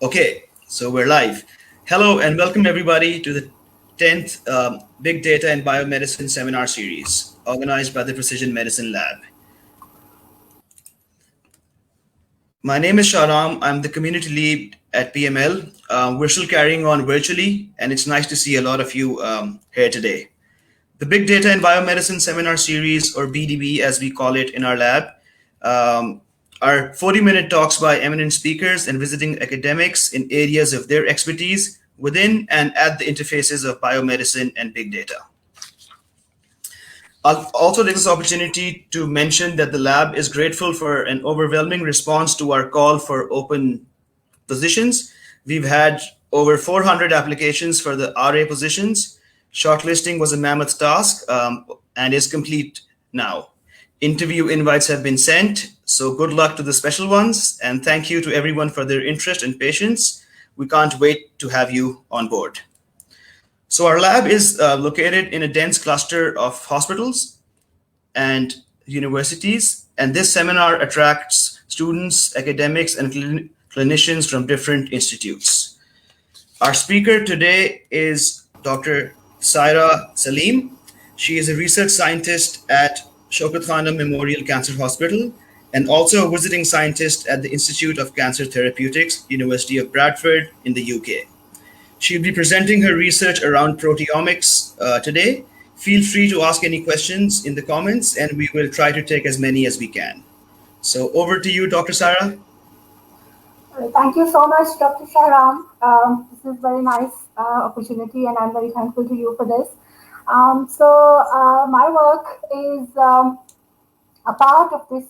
Okay, so we're live. Hello and welcome everybody to the 10th Big Data and Biomedicine seminar series organized by the Precision Medicine Lab. My name is Shahram. I'm the community lead at PML. We're still carrying on virtually, and it's nice to see a lot of you here today. The Big Data and Biomedicine Seminar Series, or BDB as we call it in our lab, um, are 40-minute talks by eminent speakers and visiting academics in areas of their expertise within and at the interfaces of biomedicine and big data. I'll also take this opportunity to mention that the lab is grateful for an overwhelming response to our call for open positions. We've had over 400 applications for the RA positions. Shortlisting was a mammoth task and is complete now. Interview invites have been sent, so good luck to the special ones, and thank you to everyone for their interest and patience. We can't wait to have you on board. So our lab is located in a dense cluster of hospitals and universities, and this seminar attracts students, academics, and clinicians from different institutes. Our speaker today is Dr. Saira Saleem. She is a research scientist at Shaukat Khanum Memorial Cancer Hospital and also a visiting scientist at the Institute of Cancer Therapeutics, University of Bradford in the UK. She'll be presenting her research around proteomics today. Feel free to ask any questions in the comments, and we will try to take as many as we can. So over to you, Dr. Saira. Thank you so much, Dr. Shahram. This is very nice opportunity, and I'm very thankful to you for this. My work is a part of this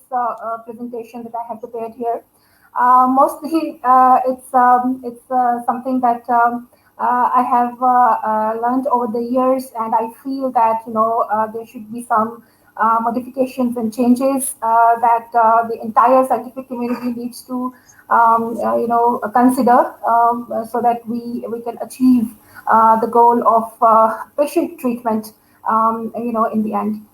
presentation that I have prepared here. Mostly, it's something that I have learned over the years, and I feel that there should be some modifications and changes that the entire scientific community needs to consider so that we can achieve the goal of patient treatment in the end.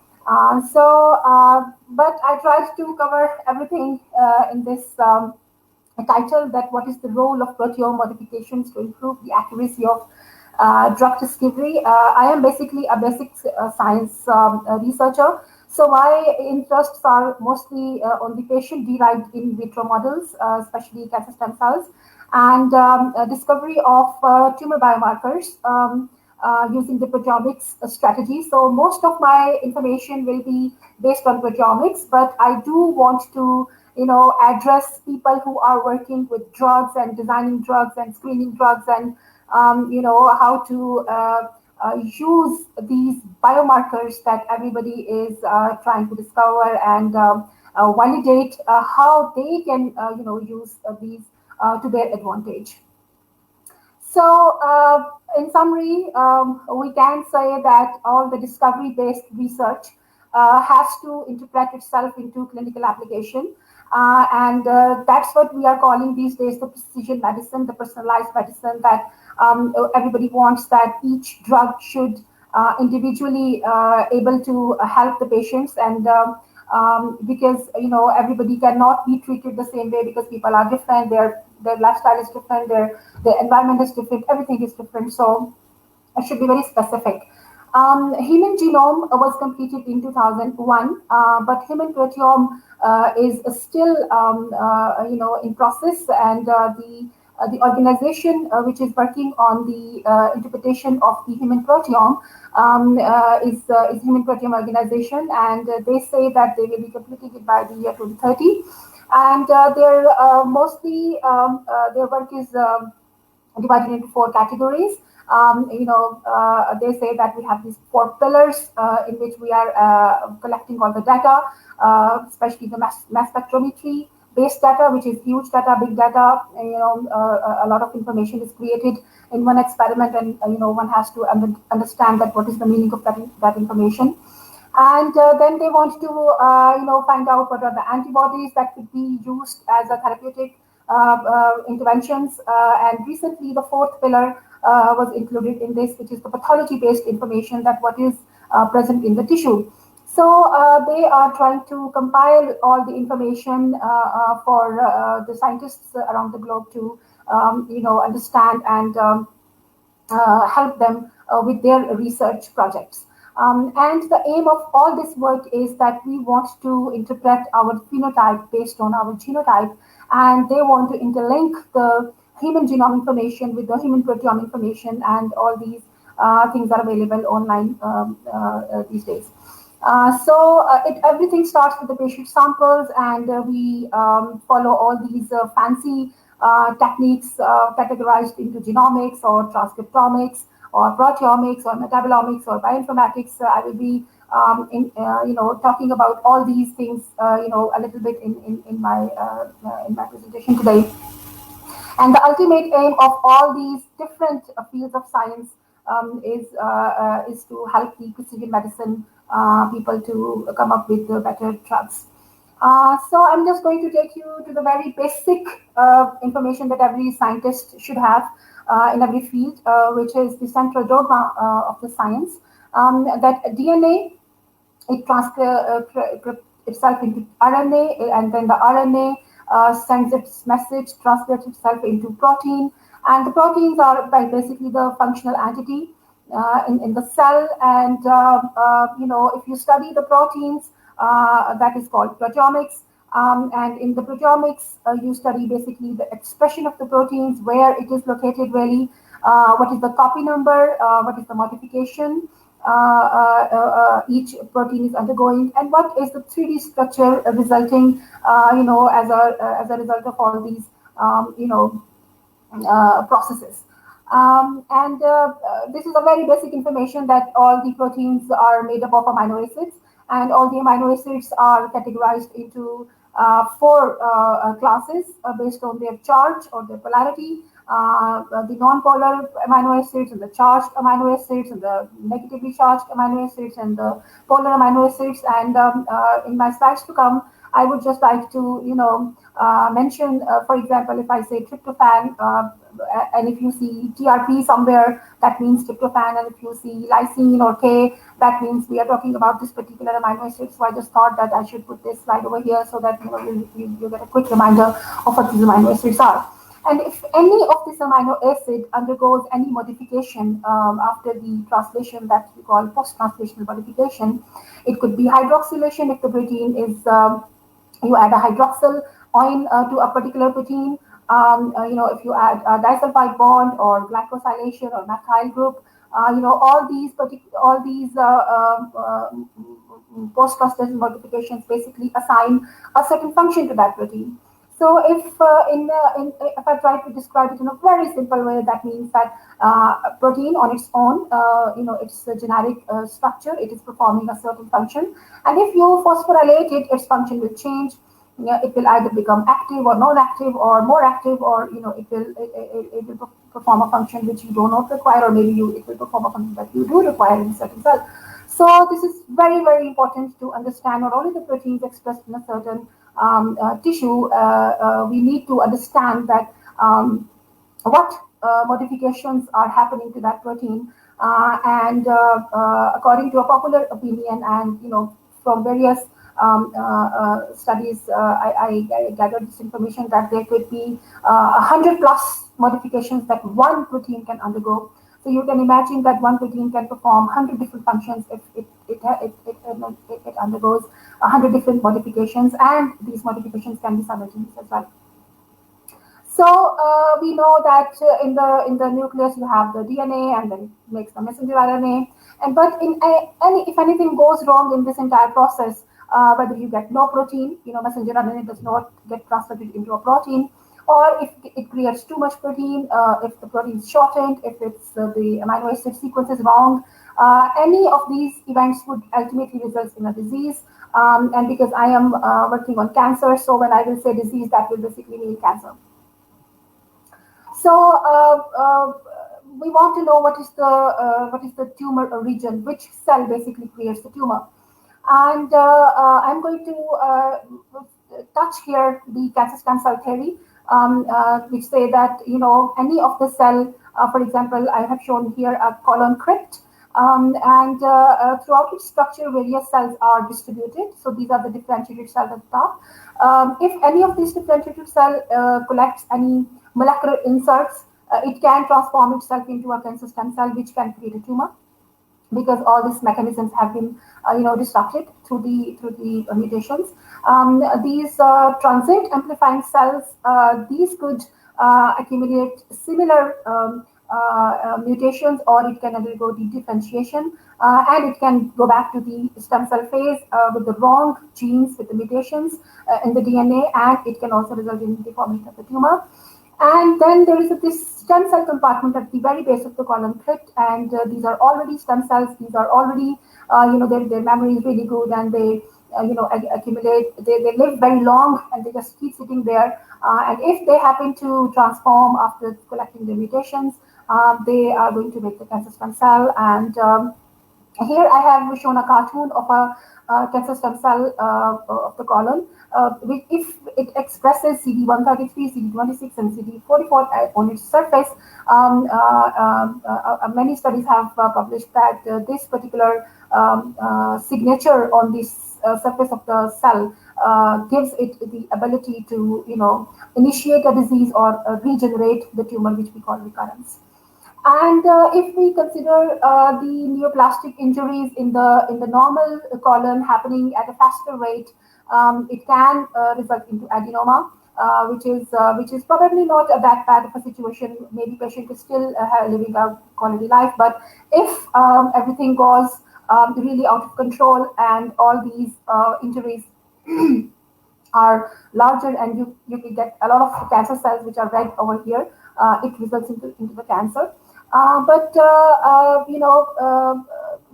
But I tried to cover everything in this title, that what is the role of proteome modifications to improve the accuracy of drug discovery. I am basically a basic science researcher. So my interests are mostly on the patient-derived in vitro models, especially cancer stem cells, and discovery of tumor biomarkers using the proteomics strategy. So most of my information will be based on proteomics, but I do want to address people who are working with drugs and designing drugs and screening drugs and how to use these biomarkers that everybody is trying to discover and validate how they can use these to their advantage. So, in summary, we can say that all the discovery-based research has to interpret itself into clinical application. And that's what we are calling these days the precision medicine, the personalized medicine, that everybody wants that each drug should individually able to help the patients, and because everybody cannot be treated the same way because people are different, their lifestyle is different, their environment is different, everything is different. So it should be very specific. Human genome was completed in 2001, but human proteome is still in process, and the organization which is working on the interpretation of the human proteome is Human Proteome Organization, and they say that they will be completing it by the year 2030. And mostly their work is divided into four categories. They say that we have these four pillars in which we are collecting all the data, especially the mass spectrometry based data, which is huge data, big data. A lot of information is created in one experiment, and one has to understand that what is the meaning of that information. And then they want to find out what are the antibodies that could be used as a therapeutic interventions. And recently, the fourth pillar was included in this, which is the pathology-based information, that what is present in the tissue. So they are trying to compile all the information for the scientists around the globe to understand and help them with their research projects. And the aim of all this work is that we want to interpret our phenotype based on our genotype, and they want to interlink the human genome information with the human proteome information, and all these things are available online these days. Everything starts with the patient samples, and we follow all these fancy techniques categorized into genomics or transcriptomics or proteomics or metabolomics or bioinformatics. I will be talking about all these things a little bit in my presentation today. And the ultimate aim of all these different fields of science is to help the precision medicine people to come up with better drugs. So I'm just going to take you to the very basic information that every scientist should have in every field, which is the central dogma of the science, that DNA, it transfers itself into RNA, and then the RNA sends its message, translates itself into protein, and the proteins are basically the functional entity in the cell. And if you study the proteins, that is called proteomics. And in the proteomics, you study basically the expression of the proteins, where it is located really, what is the copy number, what is the modification each protein is undergoing, and what is the 3D structure resulting, as a result of all these, processes. This is a very basic information that all the proteins are made up of amino acids, and all the amino acids are categorized into four classes based on their charge or their polarity. The non-polar amino acids, and the charged amino acids, and the negatively charged amino acids, and the polar amino acids. And in my slides to come, I would just like to mention, for example, if I say tryptophan, and if you see TRP somewhere, that means tryptophan, and if you see lysine or K, that means we are talking about this particular amino acid. So I just thought that I should put this slide over here so that you get a quick reminder of what these amino acids are. And if any of this amino acid undergoes any modification after the translation that we call post-translational modification, it could be hydroxylation if the protein is, you add a hydroxyl ion to a particular protein. If you add a disulfide bond or glycosylation or methyl group, all these post-translational modifications basically assign a certain function to that protein. So if I try to describe it in a very simple way, that means that protein on its own, its generic structure, it is performing a certain function, and if you phosphorylate it, its function will change. It will either become active or non-active or more active, or it will perform a function which you do not require, or maybe it will perform a function that you do require in a certain cell. So this is very, very important to understand not only the proteins expressed in a certain tissue. We need to understand that what modifications are happening to that protein, and according to a popular opinion, and from various studies, I gathered this information that there could be 100 plus modifications that one protein can undergo. So you can imagine that one protein can perform 100 different functions if it undergoes 100 different modifications, and these modifications can be simultaneous as well. So we know that in the nucleus you have the DNA, and then it makes the messenger RNA. But if anything goes wrong in this entire process, whether you get no protein, messenger RNA does not get translated into a protein, or if it creates too much protein, if the protein is shortened, if it's the amino acid sequence is wrong, any of these events would ultimately result in a disease. And because I am working on cancer, so when I will say disease, that will basically mean cancer. So we want to know what is the tumor region, which cell basically creates the tumor. And I'm going to touch here the cancer stem cell theory, which say that any of the cell, for example, I have shown here a colon crypt. Throughout its structure, various cells are distributed. So these are the differentiated cells at the top. If any of these differentiated cell collects any molecular inserts, it can transform itself into a cancer stem cell, which can create a tumor, because all these mechanisms have been disrupted through the mutations. These transient amplifying cells, these could accumulate similar mutations, or it can undergo the differentiation, and it can go back to the stem cell phase with the wrong genes, with the mutations in the DNA, and it can also result in the formation of the tumor. And then there is this stem cell compartment at the very base of the column crypt, and these are already stem cells. These are already, their memory is really good, and they, accumulate. They live very long, and they just keep sitting there. And if they happen to transform after collecting the mutations, they are going to make the cancer stem cell. And here I have shown a cartoon of a cancer stem cell of the colon. If it expresses CD133, CD26, and CD44 on its surface, many studies have published that this particular signature on this surface of the cell gives it the ability to, initiate a disease or regenerate the tumor, which we call recurrence. And if we consider the neoplastic injuries in the normal colon happening at a faster rate, it can result into adenoma, which is probably not that bad of a situation. Maybe patient is still living a quality life, but if everything goes really out of control and all these injuries are larger, and you can get a lot of cancer cells which are red over here, it results into the cancer.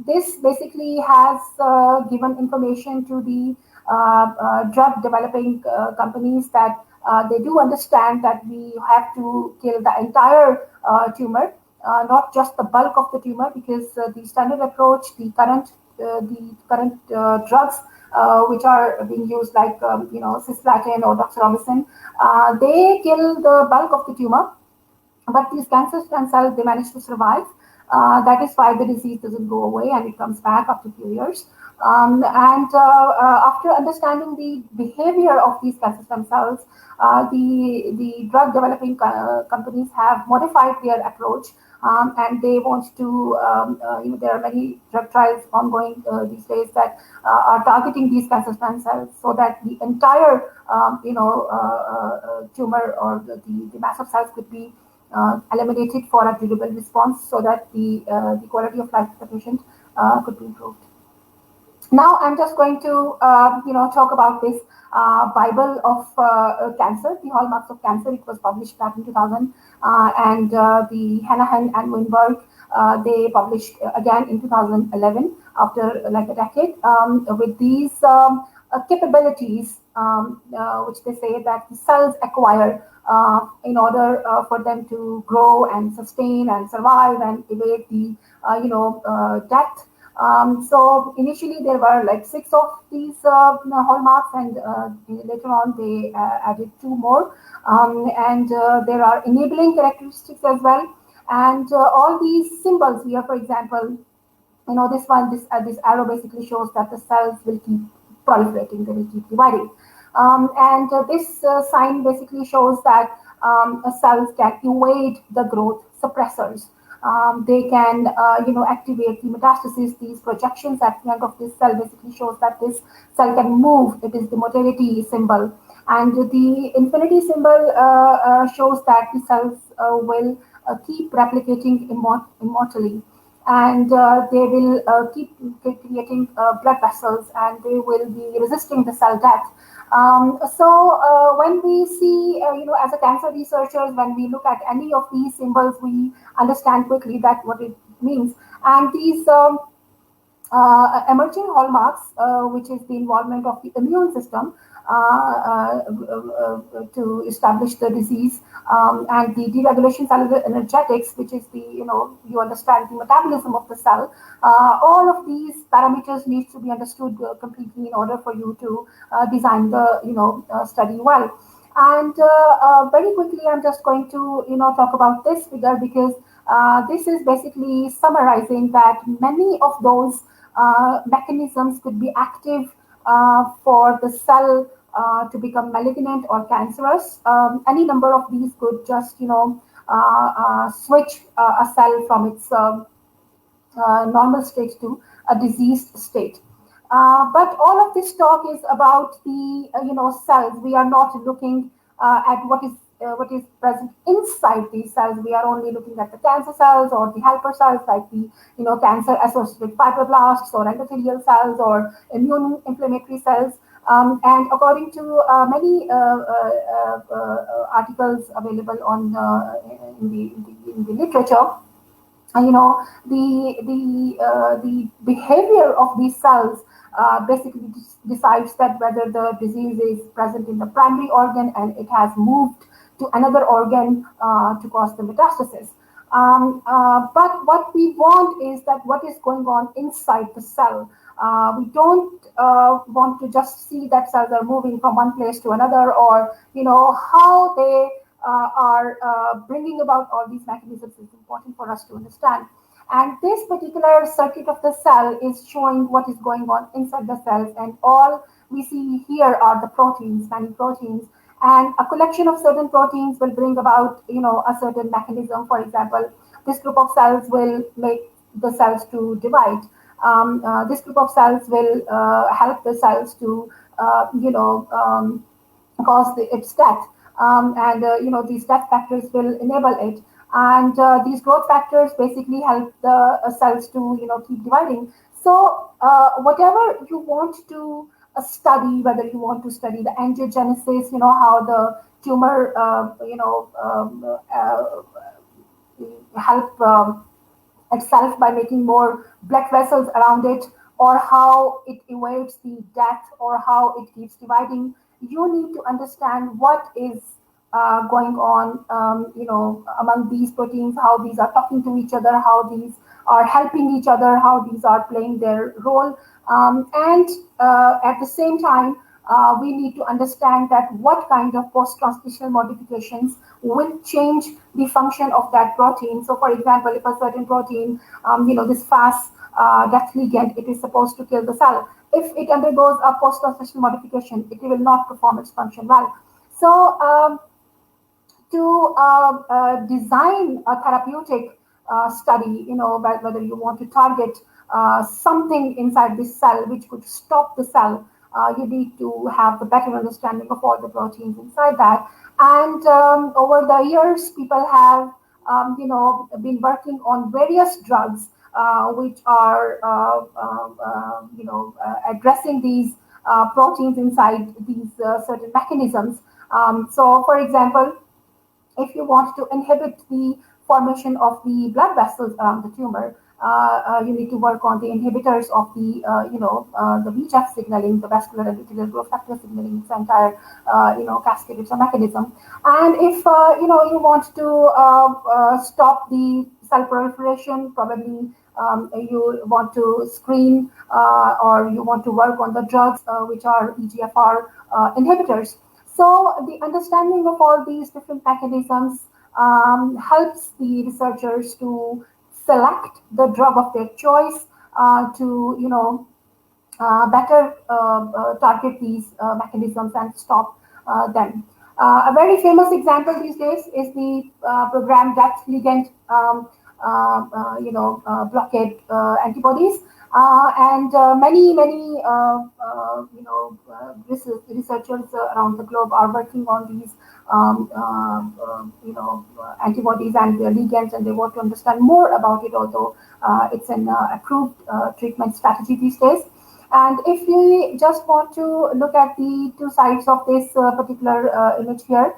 This basically has given information to the drug developing companies that they do understand that we have to kill the entire tumor, not just the bulk of the tumor, because the standard approach, the current drugs which are being used, like cisplatin or doxorubicin, they kill the bulk of the tumor. But these cancer stem cells, they manage to survive. That is why the disease doesn't go away, and it comes back after a few years. After understanding the behavior of these cancer stem cells, the drug developing companies have modified their approach, and they want to, there are many drug trials ongoing these days that are targeting these cancer stem cells, so that the entire, tumor or the mass of cells could be eliminated for a durable response, so that the quality of life of the patient could be improved. Now I'm just going to talk about this Bible of cancer, the hallmarks of cancer. It was published back in 2000, and the Hanahan and Winberg, they published again in 2011, after like a decade, with these capabilities, which they say that the cells acquire in order for them to grow and sustain and survive and evade the death. So initially there were like 6 of these hallmarks, and later on they added 2 more, and there are enabling characteristics as well. And all these symbols here, for example, this arrow basically shows that the cells will keep proliferating, they will keep dividing. This sign basically shows that cells can evade the growth suppressors. They can, activate the metastasis. These projections at the end of this cell basically shows that this cell can move. It is the motility symbol. And the infinity symbol shows that the cells will keep replicating immortally. And they will keep creating blood vessels, and they will be resisting the cell death. When we see, as a cancer researchers, when we look at any of these symbols, we understand quickly that what it means. And these emerging hallmarks, which is the involvement of the immune system to establish the disease, and the deregulation cellular energetics, which is the, you understand the metabolism of the cell. All of these parameters need to be understood completely in order for you to design the, study well. And very quickly, I'm just going to, talk about this figure, because This is basically summarizing that many of those mechanisms could be active for the cell to become malignant or cancerous. Any number of these could just, switch a cell from its normal state to a diseased state. But all of this talk is about the cells. We are not looking at what is present inside these cells. We are only looking at the cancer cells or the helper cells, like the cancer associated fibroblasts or endothelial cells or immune inflammatory cells. And according to many articles available on in the literature, the behavior of these cells basically decides that whether the disease is present in the primary organ and it has moved to another organ to cause the metastasis. But what we want is that what is going on inside the cell. We don't want to just see that cells are moving from one place to another, or how they are bringing about all these mechanisms is important for us to understand. And this particular circuit of the cell is showing what is going on inside the cells, and all we see here are the proteins, many proteins, and a collection of certain proteins will bring about a certain mechanism. For example, this group of cells will make the cells to divide. This group of cells will help the cells to cause its death. And these death factors will enable it, and these growth factors basically help the cells to keep dividing. So whatever you want to study, whether you want to study the angiogenesis, how the tumor help itself by making more blood vessels around it, or how it evades the death, or how it keeps dividing, you need to understand what is going on, among these proteins, how these are talking to each other, how these are helping each other, how these are playing their role. And at the same time, we need to understand that what kind of post-translational modifications will change the function of that protein. So, for example, if a certain protein, this Fas death ligand, it is supposed to kill the cell. If it undergoes a post-translational modification, it will not perform its function well. So, to design a therapeutic study, whether you want to target something inside this cell which could stop the cell, you need to have the better understanding of all the proteins inside that. And over the years, people have, been working on various drugs which are, addressing these proteins inside these certain mechanisms. So, for example, if you want to inhibit the formation of the blood vessels around the tumor, you need to work on the inhibitors of the VEGF signaling, the vascular endothelial growth factor signaling, this entire, cascade. It's a mechanism. And if, you want to stop the cell proliferation, probably you want to screen or you want to work on the drugs which are EGFR inhibitors. So the understanding of all these different mechanisms helps the researchers to select the drug of their choice to better target these mechanisms and stop them. A very famous example these days is the programmed death ligand blockade antibodies. And many researchers around the globe are working on these antibodies and their ligands, and they want to understand more about it, although it's an approved treatment strategy these days. And if we just want to look at the two sides of this particular image here,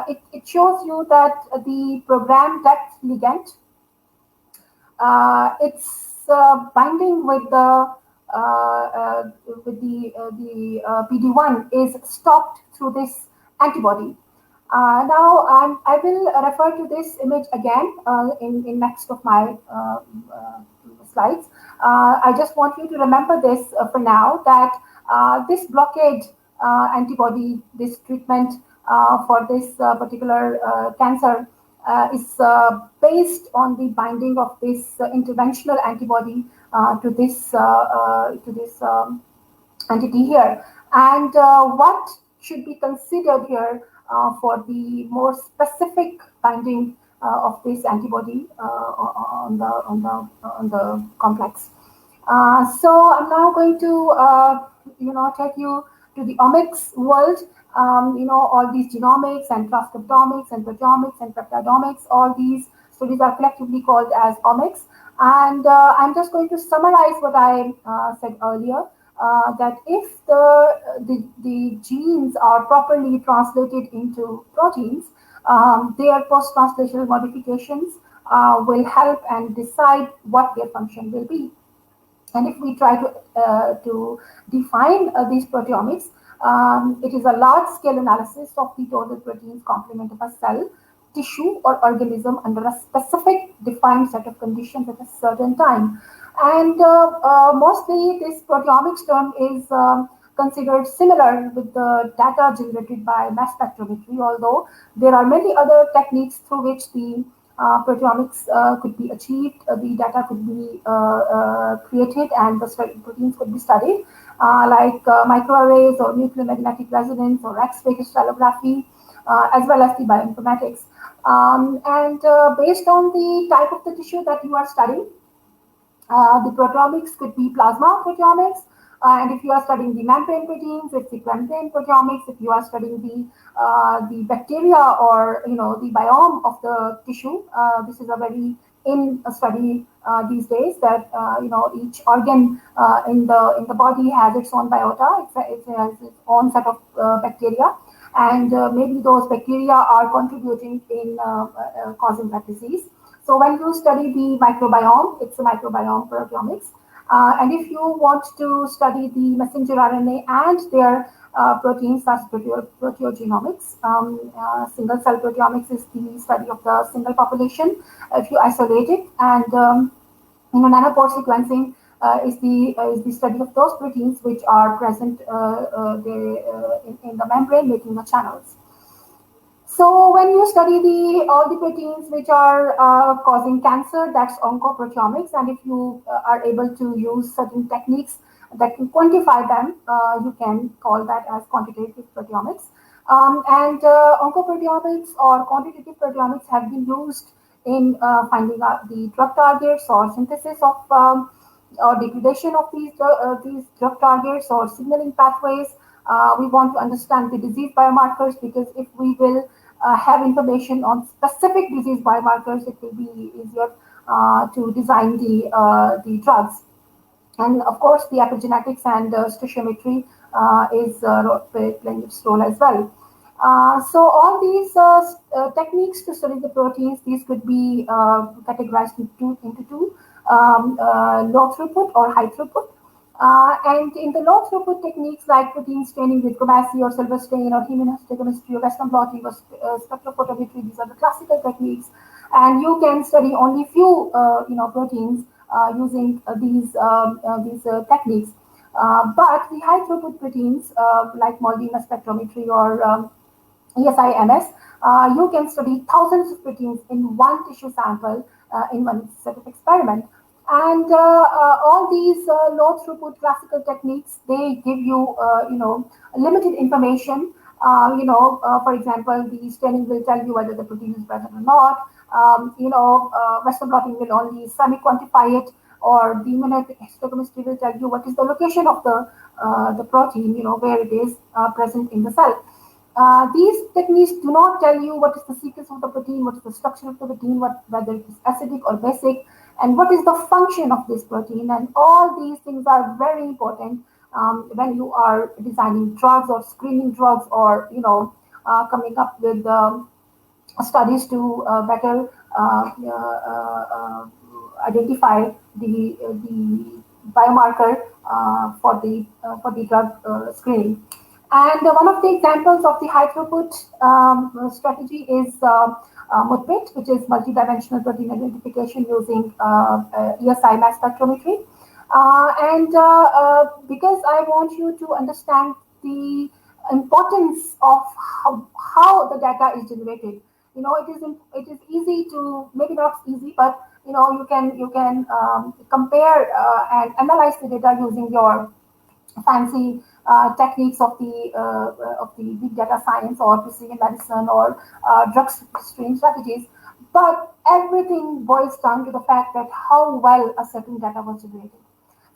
it shows you that the programmed death ligand, it's binding with the PD-1 is stopped through this antibody. Now I will refer to this image again in next of my slides. I just want you to remember this for now, that this blockade antibody, this treatment for this particular cancer, is based on the binding of this interventional antibody to this entity here. And what should be considered here for the more specific binding of this antibody on the complex. So I'm now going to take you to the Omics world. All these genomics and transcriptomics and proteomics and peptidomics, all these studies are collectively called as omics. And I'm just going to summarize what I said earlier, that if the genes are properly translated into proteins, their post-translational modifications will help and decide what their function will be. And if we try to define these proteomics, it is a large-scale analysis of the total proteins complement of a cell, tissue, or organism under a specific defined set of conditions at a certain time. And mostly this proteomics term is considered similar with the data generated by mass spectrometry, although there are many other techniques through which the proteomics could be achieved, the data could be created, and the proteins could be studied, like microarrays or nuclear magnetic resonance or X-ray crystallography, as well as the bioinformatics. And based on the type of the tissue that you are studying, the proteomics could be plasma proteomics, and if you are studying the membrane proteins, it's the membrane proteomics. If you are studying the bacteria or the biome of the tissue, this is a very in study these days. That each organ in the body has its own biota. It has its own set of bacteria, and maybe those bacteria are contributing in causing that disease. So when you study the microbiome, it's a microbiome proteomics. And if you want to study the messenger RNA and their proteins, that's proteogenomics. Single cell proteomics is the study of the single population. If you isolate it, and nanopore sequencing is the study of those proteins which are present in the membrane, making the channels. So when you study all the proteins which are causing cancer, that's oncoproteomics. And if you are able to use certain techniques that can quantify them, you can call that as quantitative proteomics. And oncoproteomics or quantitative proteomics have been used in finding out the drug targets or synthesis of or degradation of these drug targets or signaling pathways. We want to understand the disease biomarkers, because if we will have information on specific disease biomarkers, it will be easier to design the drugs. And of course, the epigenetics and stoichiometry is playing its role as well. So all these techniques to study the proteins, these could be categorized into two, low throughput or high throughput. And in the low throughput techniques like protein staining with Gomasi or silver stain or immunohistochemistry or Western blotting or spectrophotometry, these are the classical techniques. And you can study only few proteins using these techniques. But the high throughput proteins like Moldimer spectrometry or ESI-MS, you can study thousands of proteins in one tissue sample in one set of experiment. And all these low throughput classical techniques, they give you, limited information. For example, the staining will tell you whether the protein is present or not. Western blotting will only semi-quantify it, or the immunohistochemistry will tell you what is the location of the protein, where it is present in the cell. These techniques do not tell you what is the sequence of the protein, what is the structure of the protein, whether it is acidic or basic, and what is the function of this protein. And all these things are very important when you are designing drugs or screening drugs, or coming up with studies to better identify the biomarker for the drug screening. And one of the examples of the high throughput strategy is MUTPIT, which is multidimensional protein identification using ESI mass spectrometry. And because I want you to understand the importance of how the data is generated, it is easy to, maybe not easy, but you can compare and analyze the data using your fancy techniques of the big data science or precision medicine or drug screening strategies. But everything boils down to the fact that how well a certain data was generated.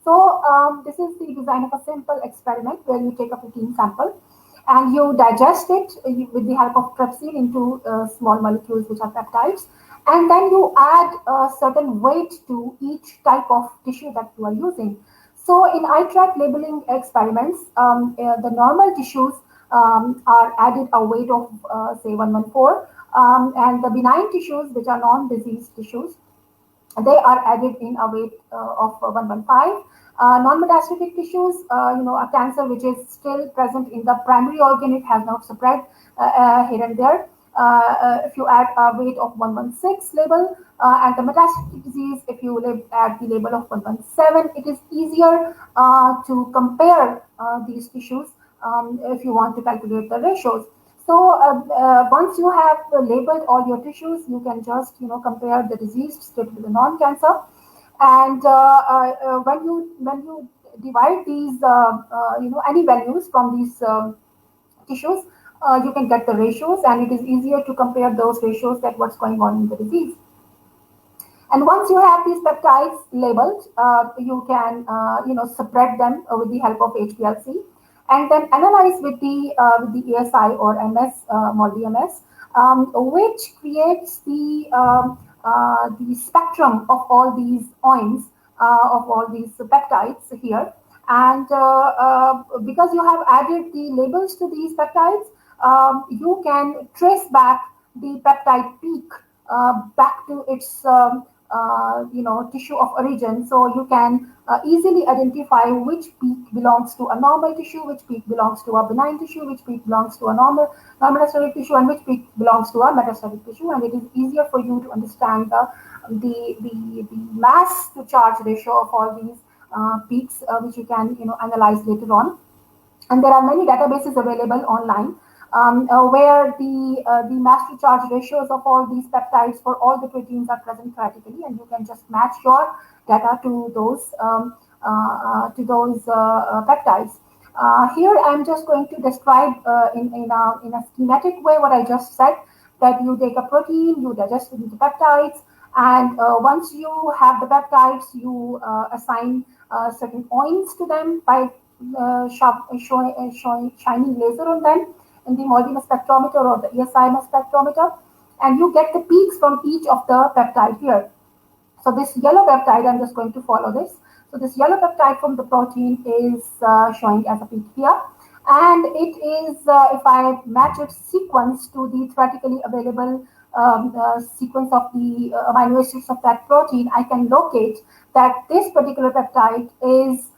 So this is the design of a simple experiment where you take a protein sample and you digest it with the help of trypsin into small molecules which are peptides, and then you add a certain weight to each type of tissue that you are using. So in ITRAC labeling experiments, the normal tissues are added a weight of say 114, and the benign tissues, which are non-disease tissues, they are added in a weight of 115. Non-metastatic tissues, a cancer which is still present in the primary organ, it has not spread here and there. If you add a weight of 116 label, and the metastatic disease, if you add the label of 117, it is easier to compare these tissues if you want to calculate the ratios. So once you have labeled all your tissues, you can just compare the diseased state with the non-cancer, and when you divide these any values from these tissues, you can get the ratios, and it is easier to compare those ratios that what's going on in the disease. And once you have these peptides labeled, you can spread them with the help of HPLC, and then analyze with the ASI or MS, MALDI MS, which creates the spectrum of all these oins, of all these peptides here. And because you have added the labels to these peptides, you can trace back the peptide peak back to its tissue of origin. So you can easily identify which peak belongs to a normal tissue, which peak belongs to a benign tissue, which peak belongs to a non-metastatic tissue, and which peak belongs to a metastatic tissue. And it is easier for you to understand the mass to charge ratio of all these peaks, which you can analyze later on. And there are many databases available online where the mass to charge ratios of all these peptides for all the proteins are present theoretically, and you can just match your data to those peptides. Here, I'm just going to describe in a schematic way what I just said, that you take a protein, you digest it into peptides, and once you have the peptides, you assign certain oins to them by shining laser on them in the MALDI spectrometer or the ASI spectrometer, and you get the peaks from each of the peptide here. So this yellow peptide, I'm just going to follow this. So this yellow peptide from the protein is showing as a peak here. And it is, if I match its sequence to the theoretically available sequence of the amino acids of that protein, I can locate that this particular peptide is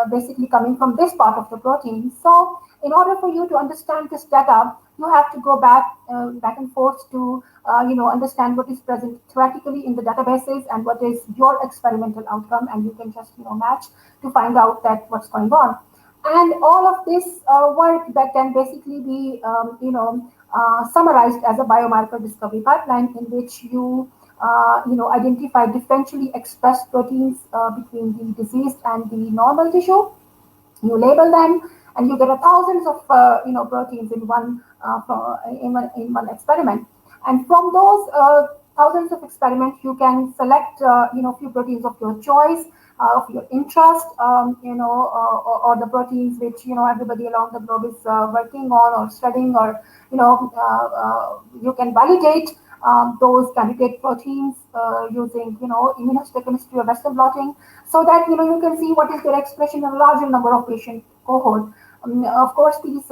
basically coming from this part of the protein. So in order for you to understand this data, you have to go back and forth to understand what is present theoretically in the databases and what is your experimental outcome, and you can just match to find out that what's going on. And all of this work that can basically be summarized as a biomarker discovery pipeline, in which you identify differentially expressed proteins between the diseased and the normal tissue. You label them, and you get thousands of proteins in one experiment. And from those thousands of experiments, you can select few proteins of your choice, of your interest, or the proteins which everybody along the globe is working on or studying, or you can validate those candidate proteins using immunohistochemistry or Western blotting, so that you can see what is their expression in a larger number of patient cohort. Of course, these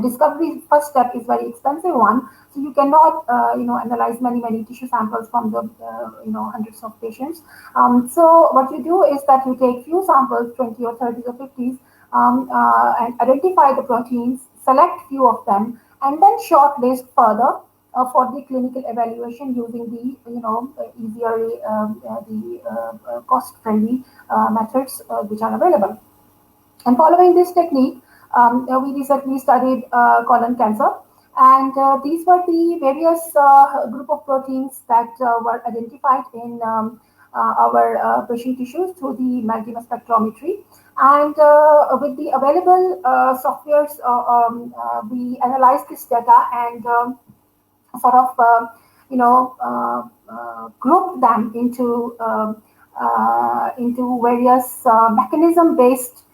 discovery first step is very expensive one, so you cannot analyze many tissue samples from the hundreds of patients. So what you do is that you take few samples, 20 or 30 or 50s, and identify the proteins, select few of them, and then shortlist further for the clinical evaluation using the easier the cost-friendly methods which are available. And following this technique, we recently studied colon cancer. And these were the various group of proteins that were identified in our patient tissues through the multimass spectrometry. And with the available softwares, we analyzed this data and sort of group them into various mechanism based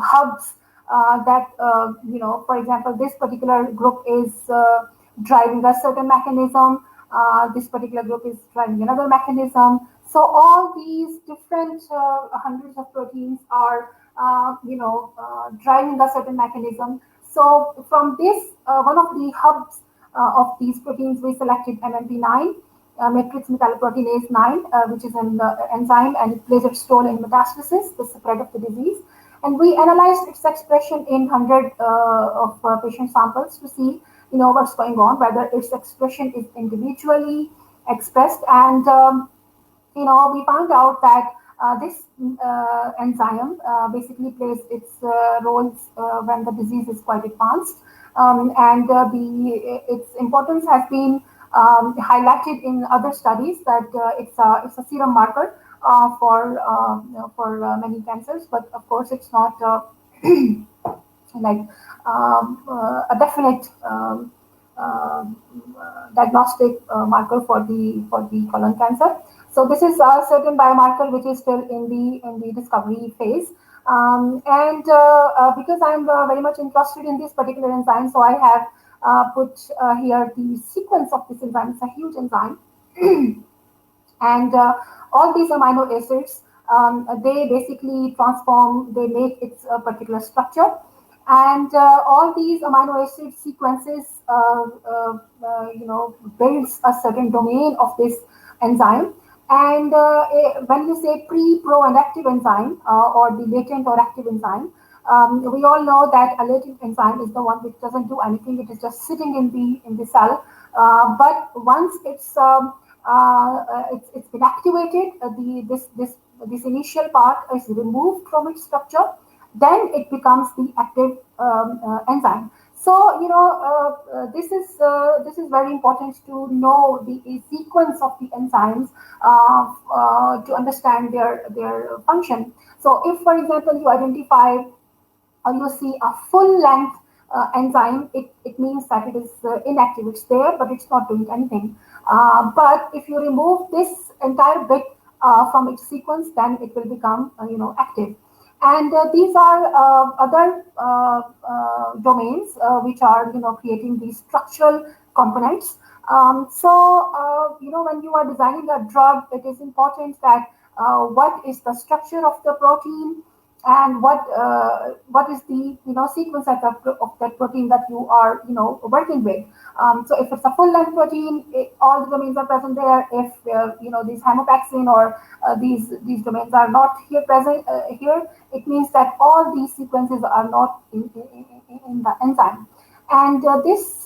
hubs that for example, this particular group is driving a certain mechanism, this particular group is driving another mechanism. So all these different hundreds of proteins are driving a certain mechanism. So from this, one of the hubs of these proteins, we selected MMP9, matrix metalloproteinase 9, which is an enzyme, and it plays its role in metastasis, the spread of the disease. And we analyzed its expression in 100 of patient samples to see, what's going on, whether its expression is individually expressed. And we found out that this enzyme basically plays its roles when the disease is quite advanced, and its importance has been highlighted in other studies that it's a serum marker for many cancers, but of course it's not like a definite diagnostic marker for the colon cancer. So this is a certain biomarker which is still in the discovery phase. And because I'm very much interested in this particular enzyme, so I have put here the sequence of this enzyme. It's a huge enzyme. And all these amino acids, they basically transform, they make its particular structure. And all these amino acid sequences, builds a certain domain of this enzyme. And when you say pre, pro, and active enzyme, or the latent or active enzyme, we all know that a latent enzyme is the one which doesn't do anything; it is just sitting in the cell. But once it's been activated, this initial part is removed from its structure, then it becomes the active enzyme. So this is very important to know the sequence of the enzymes to understand their function. So if, for example, you identify or you see a full length enzyme, it means that it is inactive. It's there, but it's not doing anything. But if you remove this entire bit from its sequence, then it will become active. And these are other domains which are creating these structural components. When you are designing a drug, it is important that what is the structure of the protein, and what is the sequence of that protein that you are working with. So if it's a full length protein, all the domains are present there. If these hemopexin or these domains are not here present here, it means that all these sequences are not in the enzyme. And this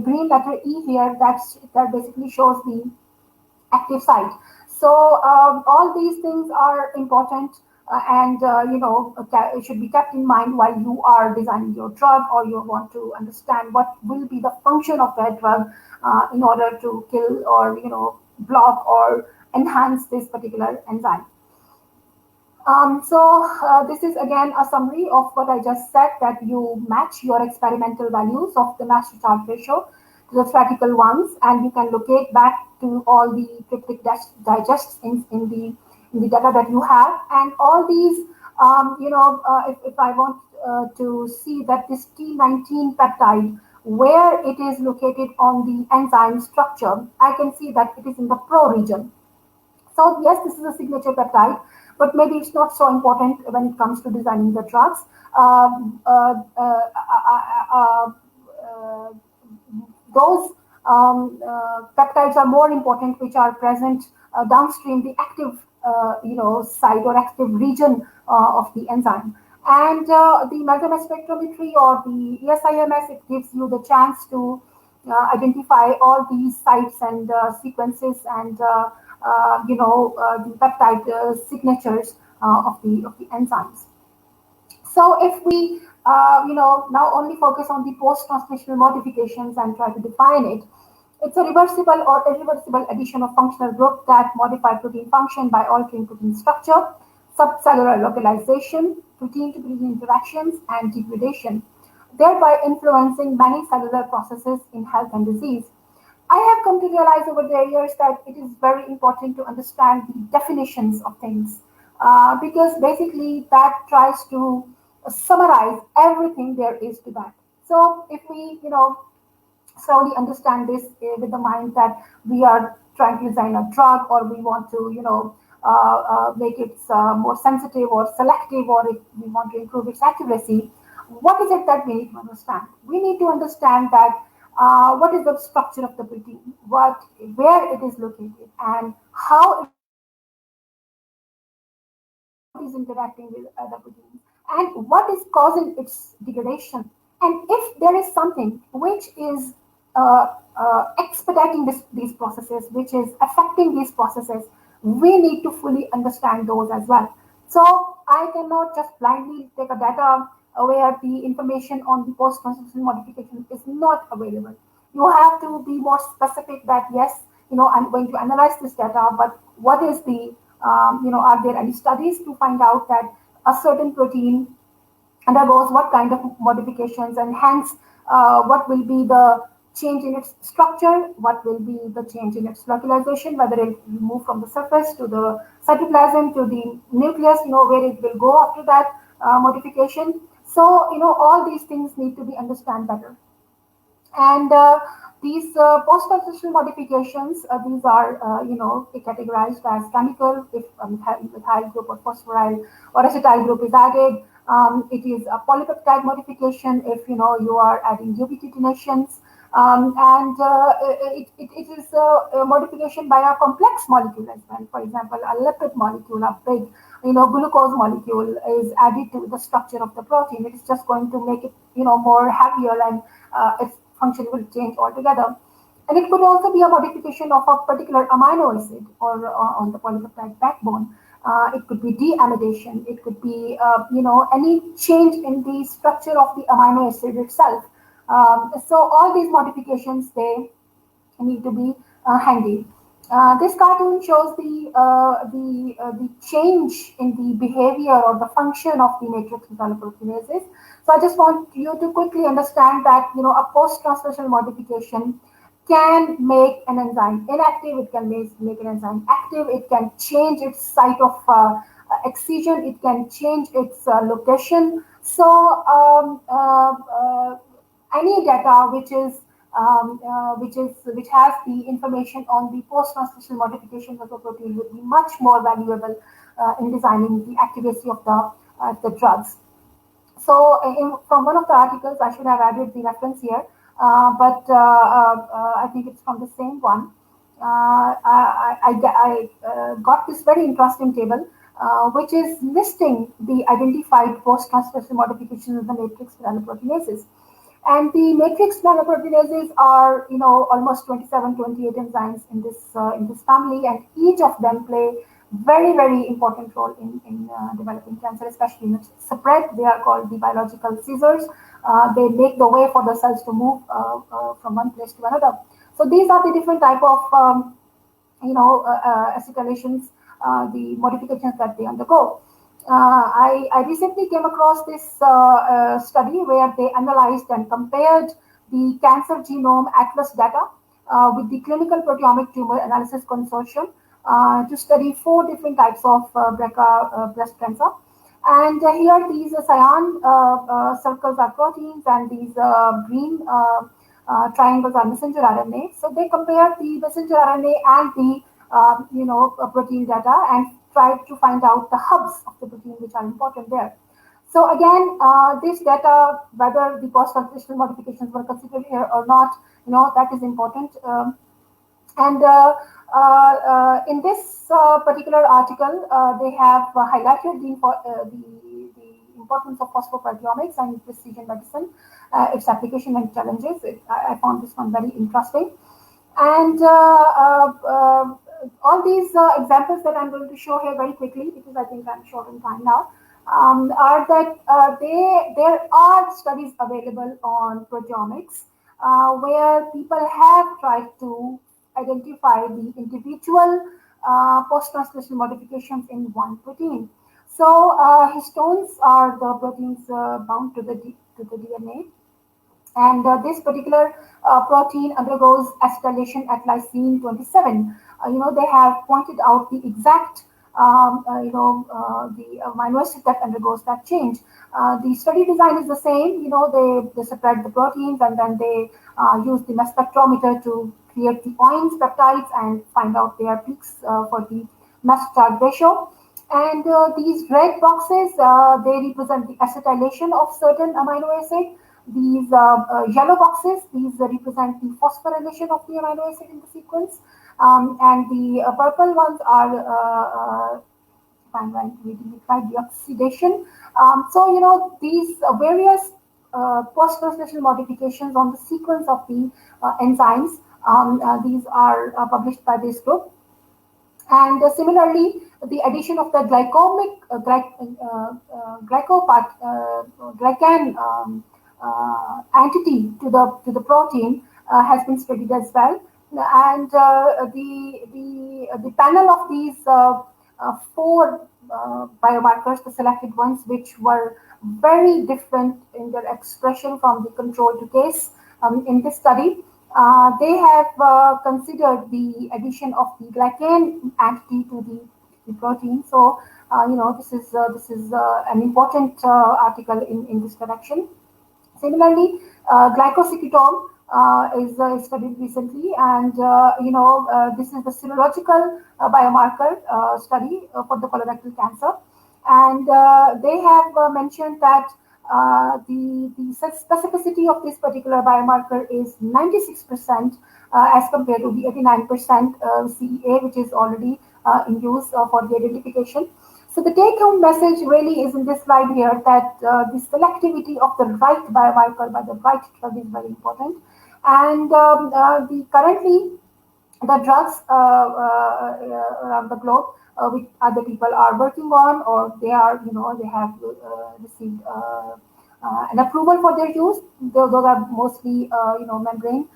green letter E here, that basically shows the active site. So all these things are important, and it should be kept in mind while you are designing your drug, or you want to understand what will be the function of that drug in order to kill or block or enhance this particular enzyme. This is again a summary of what I just said, that you match your experimental values of the mass to charge ratio to the theoretical ones, and you can locate back to all the cryptic digests in the data that you have. And all these, if I want to see that this T19 peptide, where it is located on the enzyme structure, I can see that it is in the pro region. So yes, this is a signature peptide, but maybe it's not so important when it comes to designing the drugs. Those peptides are more important, which are present downstream the active site or active region of the enzyme. And the multimass spectrometry or the ESIMS, it gives you the chance to identify all these sites and sequences and the peptide signatures of the enzymes. So if we now only focus on the post-translational modifications and try to define it. It's a reversible or irreversible addition of functional group that modify protein function by altering protein structure, subcellular localization, protein-to-protein interactions, and degradation, thereby influencing many cellular processes in health and disease. I have come to realize over the years that it is very important to understand the definitions of things because basically that tries to summarize everything there is to that. So if we, slowly understand this with the mind that we are trying to design a drug or we want to, make it more sensitive or selective or if we want to improve its accuracy, what is it that we need to understand? We need to understand that what is the structure of the protein, where it is located, and how it is interacting with other proteins, and what is interacting with other proteins, and what is causing its degradation. And if there is something which is expediting these processes, which is affecting these processes, we need to fully understand those as well. So I cannot just blindly take a data where the information on the post-translational modification is not available. You have to be more specific that yes, I'm going to analyze this data, but what is the, are there any studies to find out that a certain protein undergoes what kind of modifications, and hence what will be the change in its structure, what will be the change in its localization, whether it will move from the surface to the cytoplasm to the nucleus, where it will go after that modification. So, all these things need to be understood better. And these post-translational modifications, these are, categorized as chemical, if methyl group or phosphoryl or acetyl group is added. It is a polypeptide modification if, you are adding ubiquitinations. And it is a modification by a complex molecule as well. For example, a lipid molecule, a big, glucose molecule is added to the structure of the protein. It is just going to make it, more heavier, and its function will change altogether. And it could also be a modification of a particular amino acid or on the polypeptide backbone. It could be deamidation. It could be, any change in the structure of the amino acid itself. So all these modifications, they need to be handy. This cartoon shows the change in the behavior or the function of the matrix metalloproteinases. So I just want you to quickly understand that a post-translational modification can make an enzyme inactive. It can make an enzyme active. It can change its site of excision. It can change its location. So any data which has the information on the post-translational modifications of the protein would be much more valuable in designing the accuracy of the drugs. So, from one of the articles, I should have added the reference here, but I think it's from the same one. I got this very interesting table, which is listing the identified post-translational modifications of the matrix metalloproteinases. And the matrix metalloproteinases are, almost 27, 28 enzymes in this family, and each of them play very, very important role in developing cancer, especially in its spread. They are called the biological scissors. They make the way for the cells to move from one place to another. So these are the different type of acetylations, the modifications that they undergo. I recently came across this study where they analyzed and compared the cancer genome atlas data with the clinical proteomic tumor analysis consortium to study 4 different types of BRCA breast cancer. And here these cyan circles are proteins, and these green triangles are messenger RNA. So they compare the messenger RNA and the protein data and try to find out the hubs of the protein which are important there. So again, this data, whether the post-translational modifications were considered here or not, that is important. And in this particular article, they have highlighted the importance of phosphoproteomics and precision medicine, its application and challenges. I found this one very interesting. And all these examples that I'm going to show here very quickly, because I think I'm short on time now. are that there are studies available on proteomics where people have tried to identify the individual post-translational modifications in one protein. So histones are the proteins bound to to the DNA, and this particular protein undergoes acetylation at lysine 27. They have pointed out the exact the amino acid that undergoes that change. The study design is the same. They separate the proteins, and then they use the mass spectrometer to create the OINs peptides and find out their peaks for the mass charge ratio. And these red boxes, they represent the acetylation of certain amino acid. These yellow boxes, these represent the phosphorylation of the amino acid in the sequence. And the purple ones are, if I'm reading it right, the oxidation. So, these various post-translational modifications on the sequence of the enzymes, these are published by this group. And similarly, the addition of the glycan entity to the protein has been studied as well. And the panel of these four biomarkers, the selected ones, which were very different in their expression from the control to case in this study, they have considered the addition of the glycan entity to the protein. So, this is an important article in this direction. Similarly, glycocytome is studied recently, and this is the serological biomarker study for the colorectal cancer, and they have mentioned that the specificity of this particular biomarker is 96% as compared to the 89% CEA, which is already in use for the identification. So the take-home message really is in this slide here that the selectivity of the right biomarker by the right drug is very important. And currently the drugs around the globe which other people are working on, or they have received an approval for their use. Those are mostly membrane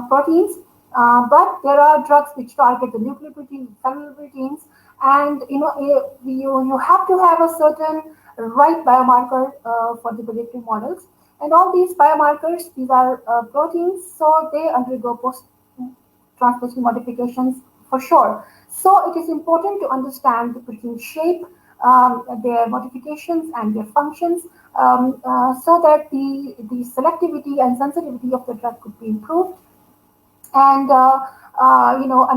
proteins, but there are drugs which target the nuclear proteins, cellular proteins, and you have to have a certain right biomarker for the predictive models. And all these biomarkers, these are proteins, so they undergo post translation modifications for sure. So it is important to understand the protein shape, their modifications and their functions, so that the selectivity and sensitivity of the drug could be improved. And a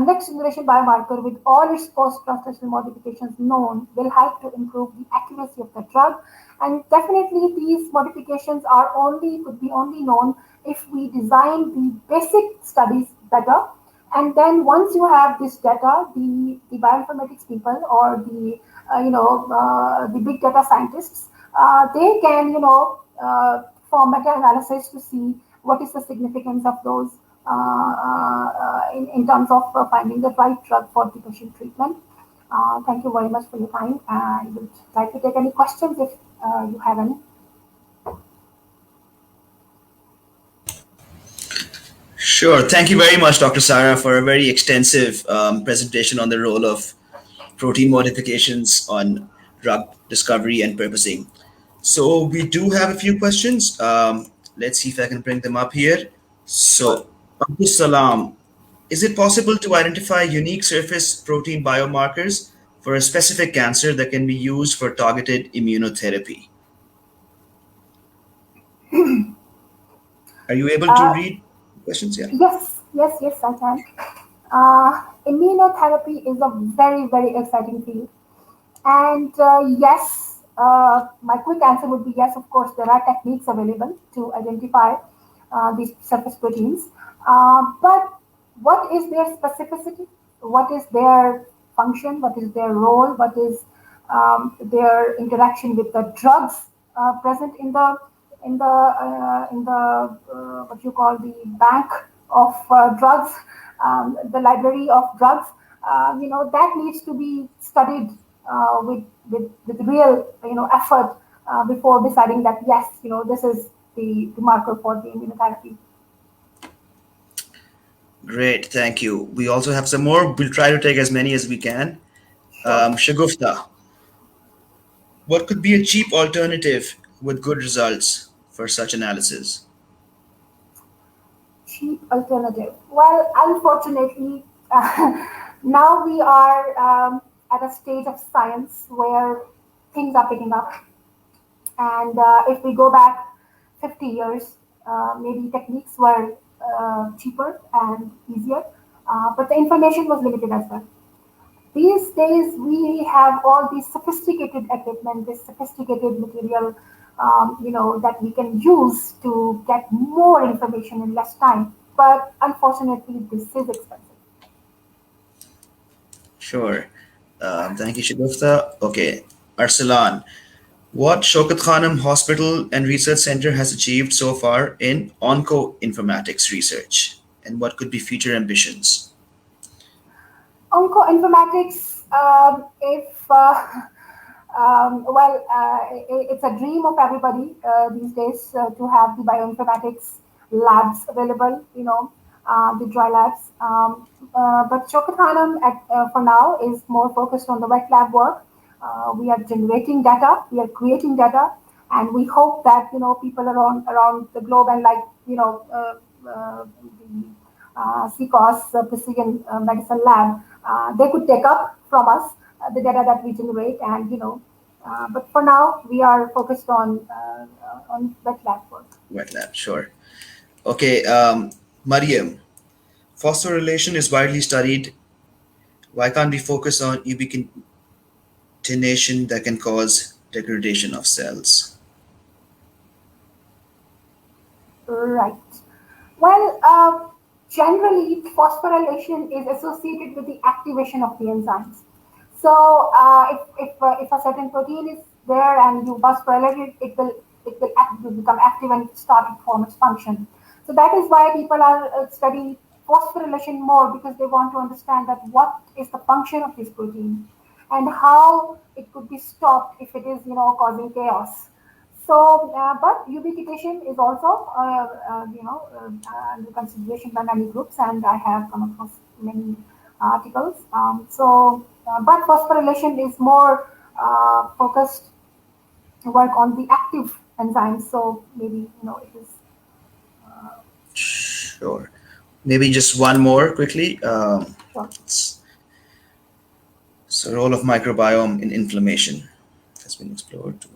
next generation biomarker with all its post-translational modifications known will help to improve the accuracy of the drug. And definitely these modifications could be only known if we design the basic studies better. And then once you have this data, the bioinformatics people or the big data scientists, they can form meta-analysis to see what is the significance of those in terms of finding the right drug for the patient treatment. Thank you very much for your time. I would like to take any questions if you have any. Sure. Thank you very much, Dr. Saira, for a very extensive presentation on the role of protein modifications on drug discovery and purposing. So we do have a few questions. Let's see if I can bring them up here. So, Abdul Salam, is it possible to identify unique surface protein biomarkers for a specific cancer that can be used for targeted immunotherapy? Are you able to Uh, read questions? Yeah. yes, I can. Immunotherapy is a very, very exciting field. And yes, my quick answer would be yes, of course, there are techniques available to identify these surface proteins. But what is their specificity? What is their function? What is their role? What is their interaction with the drugs present in the what you call the bank of drugs, the library of drugs? That needs to be studied with real effort before deciding that yes, this is the marker for the immunotherapy. Great, thank you. We also have some more. We'll try to take as many as we can. Sure. Shagufta, what could be a cheap alternative with good results for such analysis? Cheap alternative. Well, unfortunately, now we are at a stage of science where things are picking up. And if we go back 50 years, maybe techniques were cheaper and easier, but the information was limited as well. These days, we have all these sophisticated equipment, this sophisticated material, that we can use to get more information in less time. But unfortunately, this is expensive. Sure. Thank you, Shagufta. Okay, Arsalan, what Shaukat Khanum Hospital and Research Center has achieved so far in oncoinformatics research, and what could be future ambitions? Oncoinformatics, if well, it's a dream of everybody these days to have the bioinformatics labs available, the dry labs. But Shokathanam for now is more focused on the wet lab work. We are generating data, we are creating data, and we hope that people around the globe and like the CCOS Precision Medicine Lab, they could take up from us the data that we generate, and but for now we are focused on wet lab work. Wet lab, sure. Okay, Mariam, phosphorylation is widely studied. Why can't we focus on ubiquitination that can cause degradation of cells? Right. Well, generally, phosphorylation is associated with the activation of the enzymes. So, if a certain protein is there and you phosphorylate it, it will become active and start to perform its function. So that is why people are studying phosphorylation more, because they want to understand that what is the function of this protein and how it could be stopped if it is causing chaos. So, but ubiquitation is also, under consideration by many groups, and I have come across many articles. But phosphorylation is more focused work on the active enzymes. So maybe it is. Sure. Maybe just one more quickly. Sure. So, role of microbiome in inflammation has been explored too.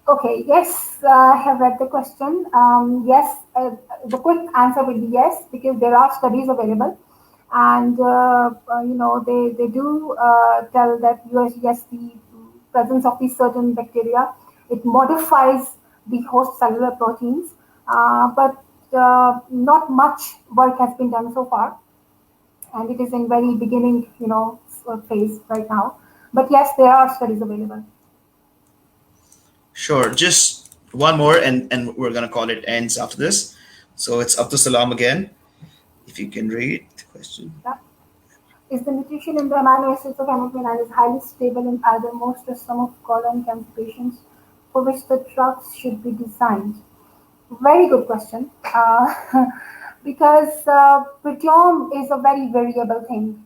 Okay, yes, I have read the question. Yes, the quick answer will be yes, because there are studies available, and they do tell that yes, the presence of these certain bacteria, it modifies the host cellular proteins, but not much work has been done so far, and it is in very beginning phase right now. But yes, there are studies available. Sure. Just one more, and we're gonna call it ends after this. So it's Abdul Salam again. If you can read the question. Yeah. Is the mutation in the amino acids of hemoglobin is highly stable in either most or some of colon cancer patients for which the drugs should be designed? Very good question. Because proteome is a very variable thing.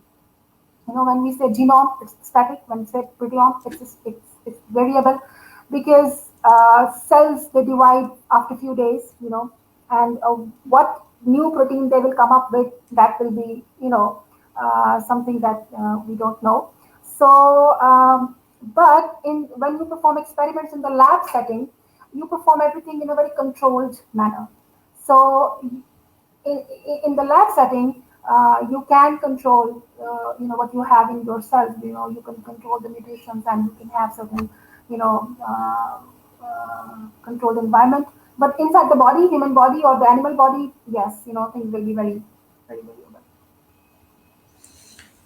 When we say genome, it's static. When we say proteome, it's variable, because cells, they divide after a few days, and what new protein they will come up with, that will be, something that we don't know. So, but when you perform experiments in the lab setting, you perform everything in a very controlled manner. So in the lab setting, you can control, what you have in your cells. You can control the mutations, and you can have certain, controlled environment. But inside the body, human body or the animal body, yes, things will be very, very variable.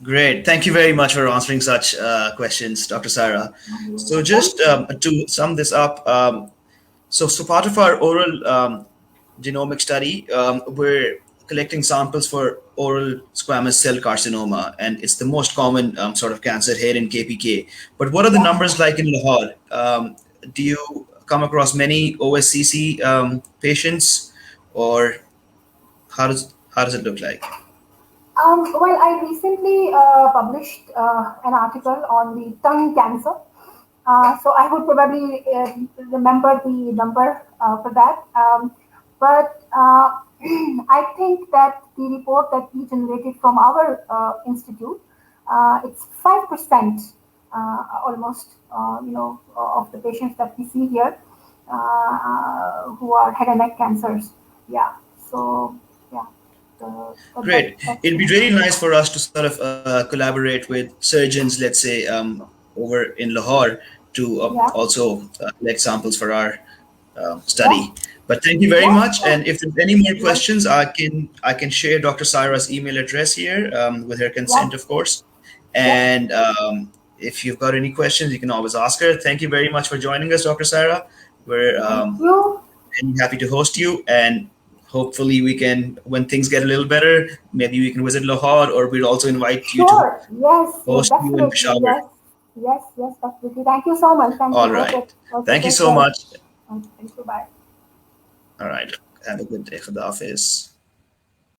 Great. Thank you very much for answering such questions, Dr. Saira. So just to sum this up, so part of our oral genomic study, we're collecting samples for oral squamous cell carcinoma, and it's the most common sort of cancer here in KPK. But what are the Yeah. numbers like in Lahore? Do you come across many OSCC patients, or how does it look like? Well, I recently published an article on the tongue cancer. So I would probably remember the number for that. But I think that the report that we generated from our institute, it's 5% almost, of the patients that we see here who are head and neck cancers. Yeah. So yeah, Great. that's It'd be really nice for us to sort of collaborate with surgeons, let's say, over in Lahore to yeah, also collect samples for our yeah, study. But thank you very yeah, much. And if there's any more yeah, questions, I can share Dr. Saira's email address here with her yeah, consent, of course. yeah. And if you've got any questions, you can always ask her. Thank you very much for joining us, Dr. Saira. We're Thank you. and happy to host you. And hopefully, we can, when things get a little better, maybe we can visit Lahore, or we'd also invite you to Sure. Yes, yes, host you in definitely. Peshawar. Yes, yes, yes, definitely. Thank you so much. Thank All you. right. Was a Thank you so pleasure. much. Thank you. Bye. All right. Have a good day. Khuda Hafiz.